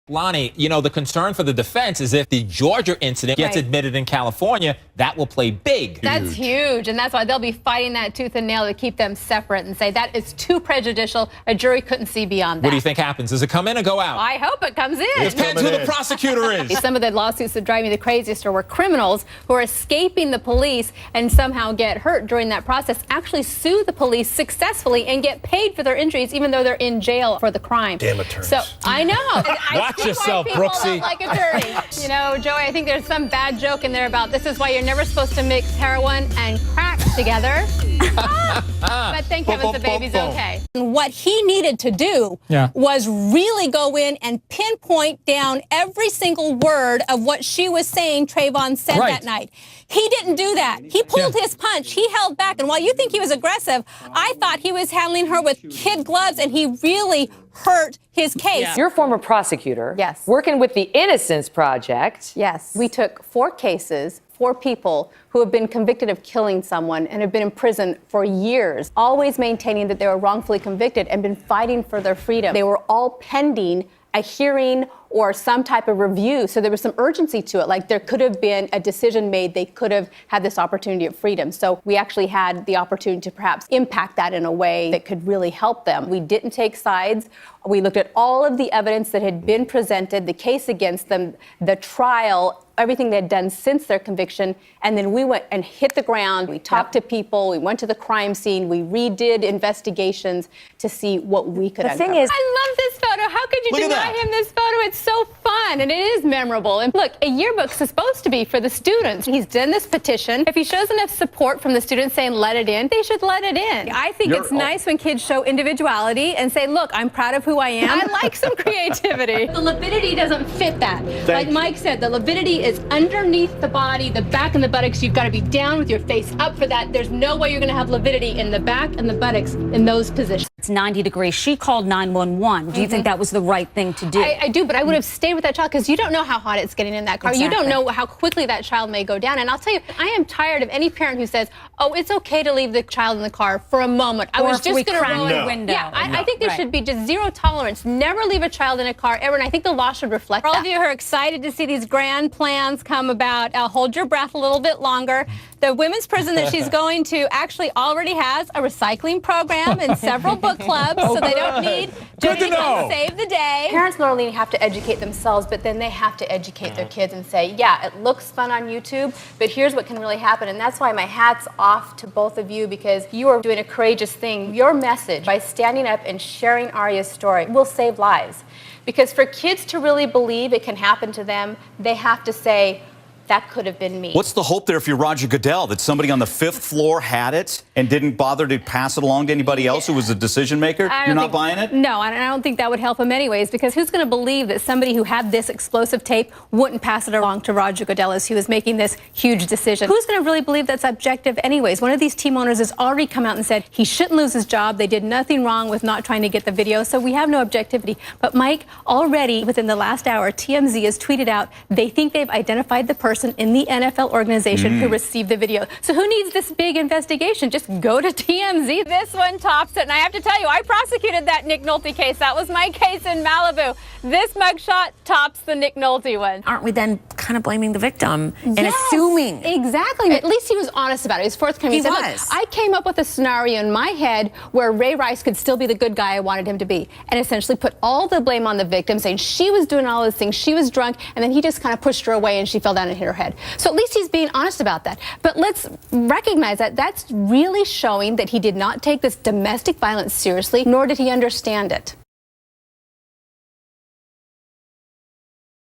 Loni, you know, the concern for the defense is if the Georgia incident gets admitted in California, that will play big. That's huge. And that's why they'll be fighting that tooth and nail to keep them separate and say that is too prejudicial. A jury couldn't see beyond that. What do you think happens? Does it come in or go out? I hope it comes in. It depends who the prosecutor is. Some of the lawsuits that drive me the craziest are where criminals who are escaping the police and somehow get hurt during that process actually sue the police successfully and get paid for their injuries even though they're in jail for the crime. Damn attorneys. So I know. Watch yourself, Brooksy. Like attorneys. You know, Joey, I think there's some bad joke in there about this is why you're never supposed to mix heroin and crack together. But thank heavens the baby's okay. What he needed to do was really go in and pinpoint down every single word of what she was saying Trayvon said that night. He didn't do that. He pulled his punch. He held back. And while you think he was aggressive, I thought he was handling her with kid gloves, and he really hurt his case. You're a former prosecutor. Yes. Working with the Innocence Project. Yes. We took 4 cases, 4 people who have been convicted of killing someone and have been in prison for years, always maintaining that they were wrongfully convicted and been fighting for their freedom. They were all pending a hearing or some type of review. So there was some urgency to it. Like there could have been a decision made. They could have had this opportunity of freedom. So we actually had the opportunity to perhaps impact that in a way that could really help them. We didn't take sides. We looked at all of the evidence that had been presented, the case against them, the trial, everything they had done since their conviction. And then we went and hit the ground. We talked to people. We went to the crime scene. We redid investigations to see what we could uncover. The thing is, I love this photo. How could you deny him this photo? It's so fun and it is memorable. And look, a yearbook's supposed to be for the students. He's done this petition. If he shows enough support from the students saying let it in, they should let it in. I think it's nice when kids show individuality and say, look, I'm proud of who I am. I like some creativity. The lividity doesn't fit that. Like Mike said, the lividity is underneath the body, the back and the buttocks. You've got to be down with your face up for that. There's no way you're going to have lividity in the back and the buttocks in those positions. It's 90 degrees. She called 911. Do you think that was the right thing to do? I do, but I would have stayed with that child because you don't know how hot it's getting in that car. You don't know how quickly that child may go down. And I'll tell you, I am tired of any parent who says, oh, it's okay to leave the child in the car for a moment. I was just going to roll the window. Yeah, I think there should be just zero tolerance. Never leave a child in a car ever. And I think the law should reflect that. For all of you who are excited to see these grand plans come about, hold your breath a little bit longer. The women's prison that she's going to actually already has a recycling program and several book clubs, so they don't need Jody to come save the day. Parents not only have to educate themselves, but then they have to educate their kids and say, yeah, it looks fun on YouTube, but here's what can really happen. And that's why my hat's off to both of you, because you are doing a courageous thing. Your message, by standing up and sharing Arya's story, will save lives. Because for kids to really believe it can happen to them, they have to say, that could have been me. What's the hope there if you're Roger Goodell, that somebody on the 5th floor had it and didn't bother to pass it along to anybody else who was a decision maker? You're not buying it? No, and I don't think that would help him anyways, because who's going to believe that somebody who had this explosive tape wouldn't pass it along to Roger Goodell as he was making this huge decision? Who's going to really believe that's objective anyways? One of these team owners has already come out and said he shouldn't lose his job. They did nothing wrong with not trying to get the video, so we have no objectivity. But Mike, already within the last hour, TMZ has tweeted out they think they've identified the person in the NFL organization who received the video. So who needs this big investigation? Just go to TMZ. This one tops it. And I have to tell you, I prosecuted that Nick Nolte case. That was my case in Malibu. This mugshot tops the Nick Nolte one. Aren't we then kind of blaming the victim and assuming? Exactly. At least he was honest about it. He was forthcoming. He said, look, I came up with a scenario in my head where Ray Rice could still be the good guy I wanted him to be, and essentially put all the blame on the victim, saying she was doing all those things, she was drunk, and then he just kind of pushed her away and she fell down and hit her head. So at least he's being honest about that. But let's recognize that that's really showing that he did not take this domestic violence seriously, nor did he understand it.